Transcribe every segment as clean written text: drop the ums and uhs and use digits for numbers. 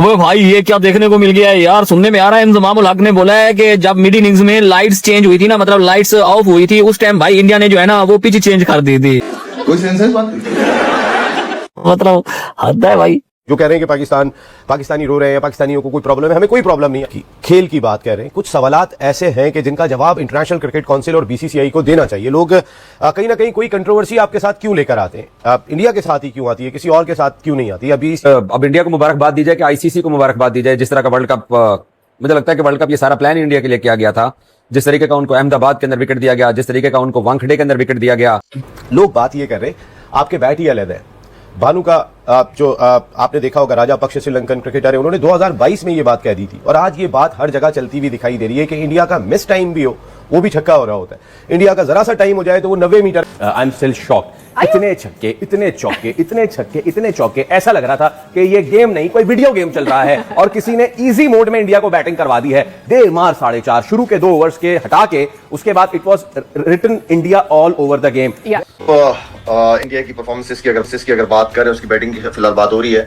वो भाई ये क्या देखने को मिल गया है यार। सुनने में आ रहा है इंजमाम उल हक ने बोला है कि जब मिड इनिंग्स में लाइट्स चेंज हुई थी ना, मतलब लाइट्स ऑफ हुई थी, उस टाइम भाई इंडिया ने जो है ना वो पिच चेंज कर दी थी। कोई सेंस है बात? मतलब हद है भाई। जो कह रहे हैं कि पाकिस्तानी रो रहे हैं, पाकिस्तानियों को कोई प्रॉब्लम है, हमें कोई प्रॉब्लम नहीं है। खेल की बात कह रहे हैं, कुछ सवालात ऐसे हैं कि जिनका जवाब इंटरनेशनल क्रिकेट काउंसिल और बीसीसीआई को देना चाहिए। लोग कहीं ना कहीं कोई कंट्रोवर्सी आपके साथ क्यों लेकर आते हैं, इंडिया के साथ ही क्यों आती है, किसी और के साथ क्यों नहीं आती। अब इंडिया को मुबारकबाद दी जाए कि आईसीसी को मुबारकबाद दी जाए, जिस तरह का वर्ल्ड कप, मुझे लगता है कि वर्ल्ड कप ये सारा प्लान इंडिया के लिए किया गया था। जिस तरीके का उनको अहमदाबाद के अंदर विकेट दिया गया, जिस तरीके का उनको वानखेड़े के अंदर विकेट दिया गया। लोग बात ये कर रहे हैं, आपके बैट ही अलग है। भानु का जो आपने देखा होगा, राजा पक्ष श्रीलंकन क्रिकेटर है, उन्होंने 2022 में ये बात कह दी थी और आज ये बात हर जगह चलती हुई दिखाई दे रही है कि इंडिया का मिस टाइम भी हो वो भी छक्का हो रहा होता है। इंडिया का जरा सा टाइम हो जाए तो वो 90 metre. I am still shocked. इतने छक्के, इतने चौके, इतने छक्के, इतने चौके, ऐसा लग रहा था कि ये गेम नहीं कोई वीडियो गेम चल रहा है और किसी ने इजी मोड में इंडिया को बैटिंग करवा दी है। देर मार 4.5 शुरू के 2 ओवर्स के हटा के उसके बाद it was written India all over the game. India की परफॉर्मेंसेस की अगर बात करें, उसकी बैटिंग की फिलहाल बात हो रही है।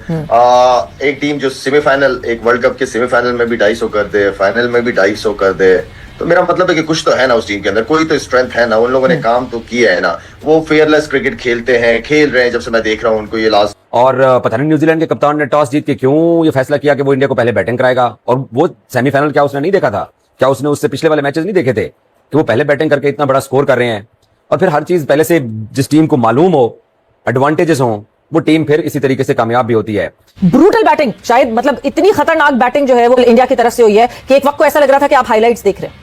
एक टीम जो सेमीफाइनल, एक वर्ल्ड कप के सेमीफाइनल में भी 250 कर दे, फाइनल में भी 250 कर दे, तो मेरा मतलब है कि कुछ तो है ना उस टीम के अंदर, कोई तो स्ट्रेंथ है ना। उन लोगों ने काम तो किया है ना, वो फेयरलेस क्रिकेट खेलते हैं, खेल रहे हैं। जब से मैं देख रहा हूं उनको ये लास्ट। और पता नहीं न्यूजीलैंड के कप्तान ने टॉस जीत के क्यों ये फैसला किया कि वो इंडिया को पहले बैटिंग कराएगा। और वो सेमीफाइनल क्या उसने नहीं देखा था? क्या उसने उससे पिछले वाले मैचेस नहीं देखे थे कि वो पहले बैटिंग करके इतना बड़ा स्कोर कर रहे हैं? और फिर हर चीज पहले से जिस टीम को मालूम हो, एडवांटेजेस हो, वो टीम फिर इसी तरीके से कामयाब भी होती है। ब्रूटल बैटिंग, शायद मतलब इतनी खतरनाक बैटिंग जो है वो इंडिया की तरफ से हुई है कि एक वक्त को ऐसा लग रहा था कि आप हाइलाइट्स देख रहे हैं।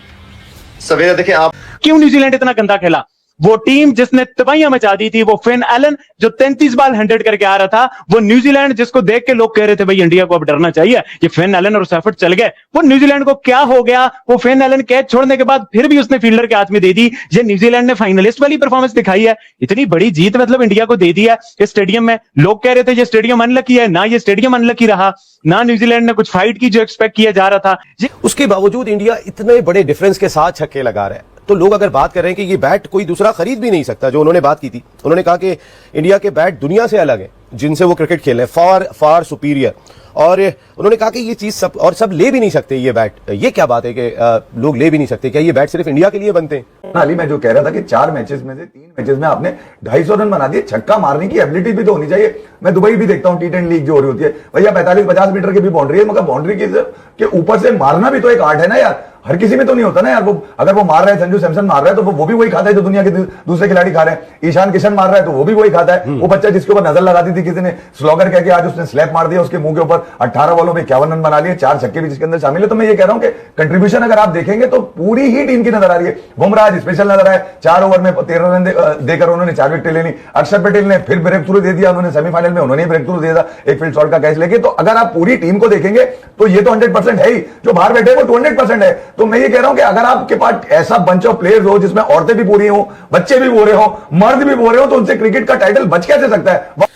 सवेरे देखें आप, क्यों न्यूजीलैंड इतना गंदा खेला? वो टीम जिसने तबाहियां मचा दी थी, वो फिन एलन जो 33 बाल 100 करके आ रहा था, वो न्यूजीलैंड जिसको देख के लोग कह रहे थे भाई इंडिया को अब डरना चाहिए, ये फिन एलन और सैफर्ड चल गए। वो न्यूजीलैंड को क्या हो गया? वो फिन एलन कैच छोड़ने के बाद फिर भी उसने फील्डर के हाथ में दे दी। ये न्यूजीलैंड ने फाइनलिस्ट वाली परफॉर्मेंस दिखाई है, इतनी बड़ी जीत मतलब इंडिया को दे दी है इस स्टेडियम में। लोग कह रहे थे ये स्टेडियम अनलकी है, ना ये स्टेडियम अनलकी रहा, ना न्यूजीलैंड ने कुछ फाइट की जो एक्सपेक्ट किया जा रहा था। उसके बावजूद इंडिया इतने बड़े डिफरेंस के साथ छक्के लगा रहा है। तो लोग अगर बात कर रहे हैं कि ये बैट कोई दूसरा खरीद भी नहीं सकता, जो उन्होंने बात की थी, उन्होंने कहा कि इंडिया के बैट दुनिया से अलग है जिनसे वो क्रिकेट खेल रहे हैं, फार फार सुपीरियर। और उन्होंने कहा कि ये चीज सब ले भी नहीं सकते ये बैट। ये क्या बात है कि लोग ले भी नहीं सकते? क्या ये बैट सिर्फ इंडिया के लिए बनते हैं? हाल ही मैं जो कह रहा था कि 4 मैचेस में से 3 मैचेस में आपने 250 रन बना दिए। छक्का मारने की एबिलिटी भी तो होनी चाहिए। मैं दुबई भी देखता हूं, T10 लीग जो हो रही होती है, भैया 45-50 मीटर की भी बाउंड्री है, मगर बाउंड्री के ऊपर से मारना भी तो एक आर्ट है ना यार। हर किसी में तो नहीं होता ना यार। वो अगर वो मार रहा है, संजू सैमसन मार रहा है, तो वो भी वही खाता है जो दुनिया के दूसरे खिलाड़ी खा रहे हैं। ईशान किशन मार रहा है तो वो भी वही खाता है। वो बच्चा जिसके ऊपर नजर लगा दी थी किसी ने, स्लॉगर कह के आज उसने स्लैप मार दिया उसके मुंह के ऊपर, 18 बॉलों में 51 रन बना लिए, 4 छक्के भी जिसके अंदर शामिल है। तो मैं ये कह रहा हूं कि कंट्रीब्यूशन अगर आप देखेंगे तो पूरी ही टीम की नजर आ रही है। बुमराह आज स्पेशल नजर आए, 4 ओवर में 13 रन देकर उन्होंने 4 विकेट ले ली। अक्षर पटेल ने फिर ब्रेक थ्रू दे दिया, उन्होंने सेमीफाइनल में उन्होंने ब्रेक थ्रू दिया था, एक फील्ड शॉट का कैच लेके। तो अगर आप पूरी टीम को देखेंगे तो ये तो 100% है ही, जो बाहर बैठे वो 200% है। तो मैं ये कह रहा हूं कि अगर आपके पास ऐसा बंच ऑफ प्लेयर्स हो जिसमें औरतें भी पूरी हो, बच्चे भी पूरे हो, मर्द भी पूरे हो, तो उनसे क्रिकेट का टाइटल बच कैसे सकता है?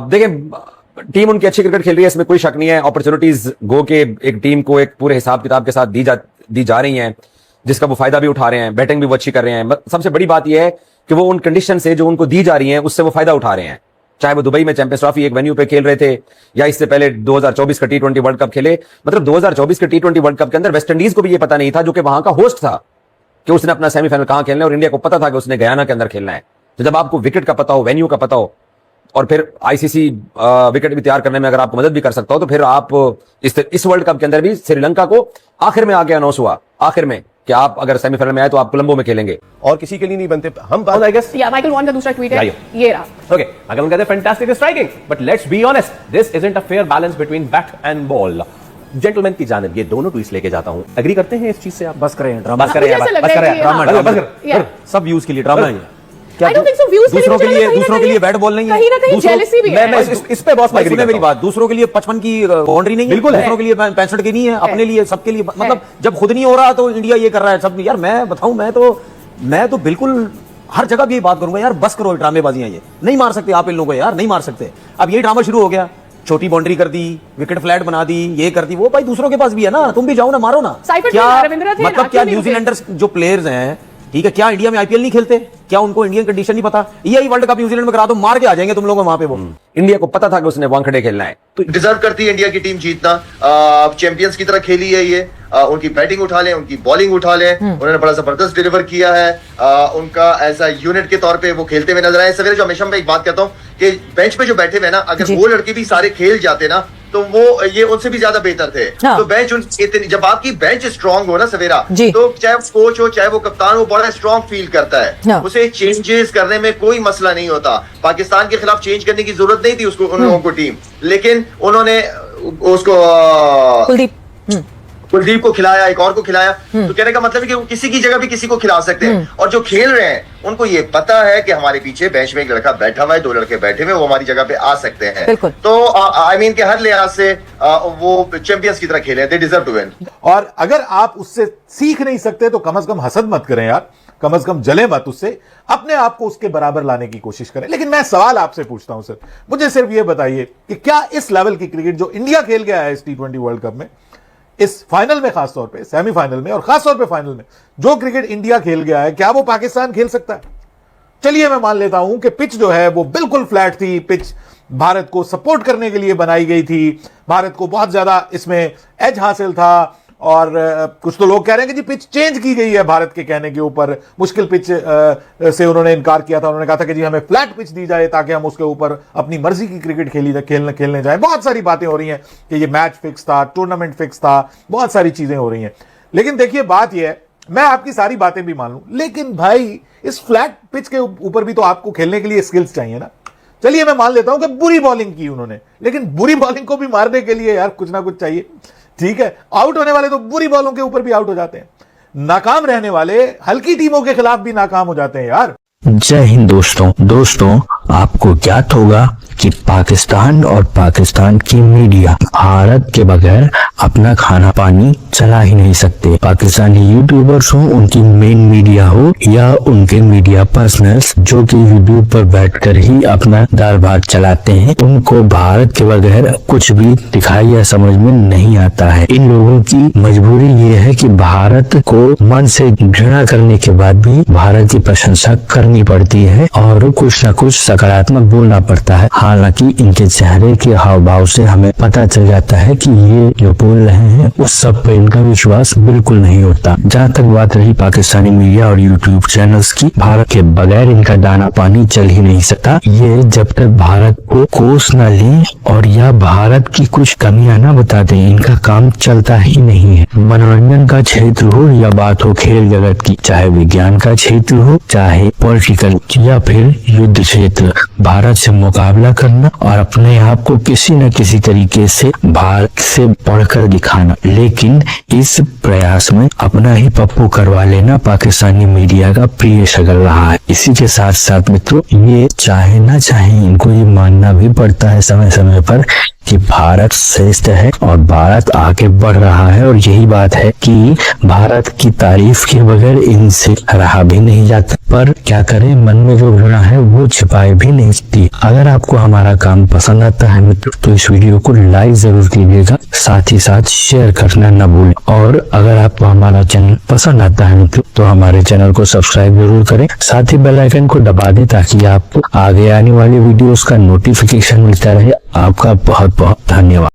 देखिए, टीम उनकी अच्छी क्रिकेट खेल रही है, इसमें कोई शक नहीं है। अपॉर्चुनिटीज गो के एक टीम को एक पूरे हिसाब किताब के साथ दी जा रही हैं, जिसका वो फायदा भी उठा रहे हैं, बैटिंग भी वो अच्छी कर रहे हैं। सबसे बड़ी बात यह है कि वो उन कंडीशन से जो उनको दी जा रही हैं उससे वो फायदा उठा रहे हैं। चाहे वो दुबई में चैंपियंस ट्रॉफी एक वेन्यू पे खेल रहे थे, या इससे पहले 2024 का T20 वर्ल्ड कप खेले। मतलब 2024 के T20 वर्ल्ड कप के अंदर वेस्ट इंडीज को भी ये पता नहीं था, जो कि वहां का होस्ट था, कि उसने अपना सेमीफाइनल कहां खेलना है, और इंडिया को पता था कि उसने गयाना के अंदर खेलना है। तो जब आपको विकेट का पता हो, वेन्यू का पता हो, और फिर आईसीसी विकेट भी तैयार करने में अगर आपको मदद भी कर सकता हो, तो फिर आप इस वर्ल्ड कप के अंदर भी श्रीलंका को आखिर में आगे अनाउंस हुआ, आखिर में, कि आप अगर सेमीफाइनल में आए तो आप कोलंबो में खेलेंगे। और किसी के लिए नहीं बनते हम बात। आई गेस माइकल वॉन का दूसरा ट्वीट है ये रहा। ओके, माइकल कहते हैं fantastic striking, but let's be honest, this isn't a fair balance between bat and ball. Gentleman की जानिब ये दोनों ट्वीट्स लेके जाता हूं। एग्री करते हैं इस चीज से आप? बस करें ड्रामा, बस करें ड्रामा, सब व्यूज के लिए ड्रामा है। दूसरों के लिए बैट बॉल नहीं है, इस पे बॉस मेरी बात, दूसरों के लिए 55 की बाउंड्री नहीं है, बिल्कुल दूसरों के लिए 65 की नहीं है, अपने लिए सबके लिए। मतलब जब खुद नहीं हो रहा तो इंडिया ये कर रहा है सब। यार मैं बताऊं, मैं तो बिल्कुल हर जगह भी ये बात करूंगा, यार बस करो ड्रामेबाजियां, ये नहीं मार सकते आप इन लोगों को, यार नहीं मार सकते। अब ये ड्रामा शुरू हो गया, छोटी बाउंड्री कर दी, विकेट फ्लैट बना दी, ये कर दी, वो भाई दूसरों के पास भी है ना, तुम भी जाओ ना, मारो ना। क्या मतलब क्या न्यूजीलैंडर्स जो प्लेयर्स हैं ठीक है, क्या इंडिया में आईपीएल नहीं खेलते? क्या उनको इंडियन कंडीशन नहीं पता? यही वर्ल्ड कप न्यूजीलैंड में करा दो, मार के आ जाएंगे तुम लोग वहां पे। वो इंडिया को पता था कि उसने वानखेड़े खेलना है, तो डिजर्व करती है इंडिया की टीम जीतना। चैंपियंस की तरह खेली है ये। उनकी बैटिंग उठा लें, उनकी बॉलिंग उठा लें, उन्होंने बड़ा जबरदस्त डिलीवर किया है। उनका ऐसा यूनिट के तौर पे वो खेलते हुए नजर आए। सवेरे जो हमेशा मैं एक बात कहता हूँ कि बेंच पे जो बैठे हुए ना, अगर वो लड़के भी सारे खेल जाते ना तो वो ये उनसे भी ज्यादा बेहतर थे। हाँ। तो बेंच जब आपकी बेंच स्ट्रांग हो ना सवेरा, जी। तो चाहे वो कोच हो चाहे वो कप्तान हो, बड़ा स्ट्रांग फील करता है। हाँ। उसे चेंजेस करने में कोई मसला नहीं होता। पाकिस्तान के खिलाफ चेंज करने की जरूरत नहीं थी उसको, उन लोगों को टीम, लेकिन उन्होंने उसको कुलदीप को खिलाया, एक और को खिलाया। तो कहने का मतलब है कि वो किसी की जगह भी किसी को खिला सकते हैं। और जो खेल रहे हैं उनको ये पता है कि हमारे पीछे बेंच में एक लड़का बैठा हुआ है, दो लड़के बैठे हुए, वो हमारी जगह पे आ सकते हैं। बिल्कुल। तो आई मीन के हर लिहाज से वो चैंपियंस की तरह खेले, दे डिजर्व टू विन। और अगर आप उससे सीख नहीं सकते तो कम से कम हसद मत करें यार, कम से कम जले मत उससे, अपने आप को उसके बराबर लाने की कोशिश करें। लेकिन मैं सवाल आपसे पूछता हूं सर, मुझे सिर्फ यह बताइए कि क्या इस लेवल की क्रिकेट जो इंडिया खेल गया है इस T20 वर्ल्ड कप में, इस फाइनल में खासतौर पे, सेमीफाइनल में और खासतौर पे फाइनल में जो क्रिकेट इंडिया खेल गया है, क्या वो पाकिस्तान खेल सकता है? चलिए मैं मान लेता हूं कि पिच जो है वो बिल्कुल फ्लैट थी, पिच भारत को सपोर्ट करने के लिए बनाई गई थी, भारत को बहुत ज्यादा इसमें एज हासिल था। और कुछ तो लोग कह रहे हैं कि जी पिच चेंज की गई है भारत के कहने के ऊपर, मुश्किल पिच से उन्होंने इनकार किया था। उन्होंने कहा था कि जी हमें फ्लैट पिच दी जाए ताकि हम उसके ऊपर अपनी मर्जी की क्रिकेट खेलने जाए। बहुत सारी बातें हो रही हैं कि ये मैच फिक्स था, टूर्नामेंट फिक्स था, बहुत सारी चीजें हो रही हैं। लेकिन देखिए बात यह है, मैं आपकी सारी बातें भी मान लूं, लेकिन भाई इस फ्लैट पिच के ऊपर भी तो आपको खेलने के लिए स्किल्स चाहिए ना। चलिए मैं मान लेता हूं कि बुरी बॉलिंग की उन्होंने, लेकिन बुरी बॉलिंग को भी मारने के लिए यार कुछ ना कुछ चाहिए। ठीक है, आउट होने वाले तो बुरी बॉलों के ऊपर भी आउट हो जाते हैं, नाकाम रहने वाले हल्की टीमों के खिलाफ भी नाकाम हो जाते हैं यार। जय हिंद दोस्तों, आपको ज्ञात होगा कि पाकिस्तान और पाकिस्तान की मीडिया भारत के बगैर अपना खाना पानी चला ही नहीं सकते। पाकिस्तानी यूट्यूबर्स हो, उनकी मेन मीडिया हो, या उनके मीडिया पर्सनल्स जो कि यूट्यूब पर बैठकर ही अपना दाल भात चलाते हैं, उनको भारत के बगैर कुछ भी दिखाई या समझ में नहीं आता है। इन लोगों की मजबूरी ये है कि भारत को मन से घृणा करने के बाद भी भारत की प्रशंसा करनी पड़ती है और कुछ न कुछ सकारात्मक बोलना पड़ता है। हालांकि इनके चेहरे के हाव भाव से हमें पता चल जाता है कि ये जो बोल रहे हैं उस सब पे इनका विश्वास बिल्कुल नहीं होता। जहाँ तक बात रही पाकिस्तानी मीडिया और यूट्यूब चैनल्स की, भारत के बगैर इनका दाना पानी चल ही नहीं सकता। ये जब तक भारत को कोस न लें और या भारत की कुछ कमियां न बता दें, इनका काम चलता ही नहीं है। मनोरंजन का क्षेत्र हो या बात हो खेल जगत की, चाहे विज्ञान का क्षेत्र हो, चाहे पॉलिटिकल या फिर युद्ध क्षेत्र, भारत से मुकाबला करना और अपने आप को किसी न किसी तरीके से भारत से बढ़कर दिखाना। लेकिन इस प्रयास में अपना ही पप्पू करवा लेना पाकिस्तानी मीडिया का प्रिय शगल रहा है। इसी के साथ साथ मित्रों, ये चाहे ना चाहे इनको ये मानना भी पड़ता है समय समय पर कि भारत श्रेष्ठ है और भारत आगे बढ़ रहा है। और यही बात है कि भारत की तारीफ के बगैर इनसे रहा भी नहीं जाता। पर क्या करें, मन में जो घृणा है वो छिपाए भी नहीं सकती। अगर आपको हमारा काम पसंद आता है मित्रों, तो इस वीडियो को लाइक जरूर कीजिएगा, साथ ही साथ शेयर करना न भूलें। और अगर आपको हमारा चैनल पसंद आता है मित्रों, तो हमारे चैनल को सब्सक्राइब जरूर करें, साथ ही बेल आइकन को दबा दें ताकि आपको आगे आने वाली वीडियोस का नोटिफिकेशन मिलता रहे। आपका बहुत बहुत धन्यवाद।